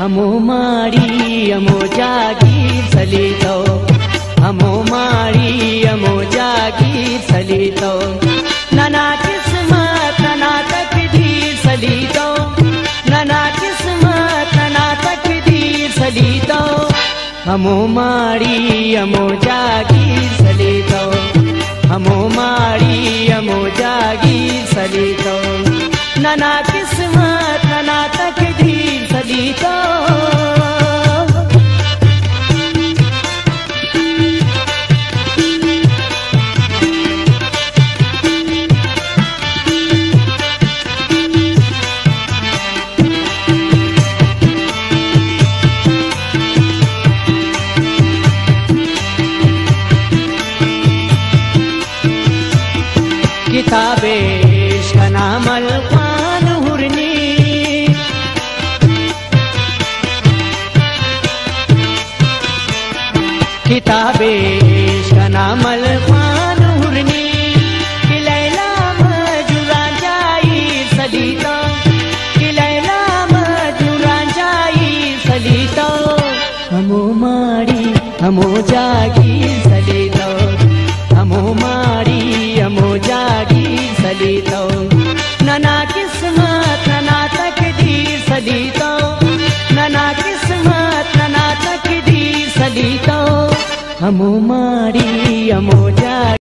हमो मारी हमो जागीर सलीतो, हमो मारी हमो जागीर सलीतो, नना किस्मत नना तकदीर सलीतो, नना किस्मत नना तकदीर सलीतो, हमो मारी हमो जागीर सलीतो, हमो मारी हमो जागीर सलीतो, नना किस्मत नना तकदीर सलीतो। किताबे इश्क नाम अल्फान हुरनी, किताबे इश्क नाम अल्फान हुरनी, कि लैला मजूरा जाई सलीतो, कि लैला मजूरा जाई सलीतो, हमो मारी हमो जागीर सलीतो, हमो मारी हमो जागीर सलीतो, नना किस्मत नना तकदीर सलीतो, नना किस्मत नना तकदीर सलीतो, हमो मारी हमो जागीर।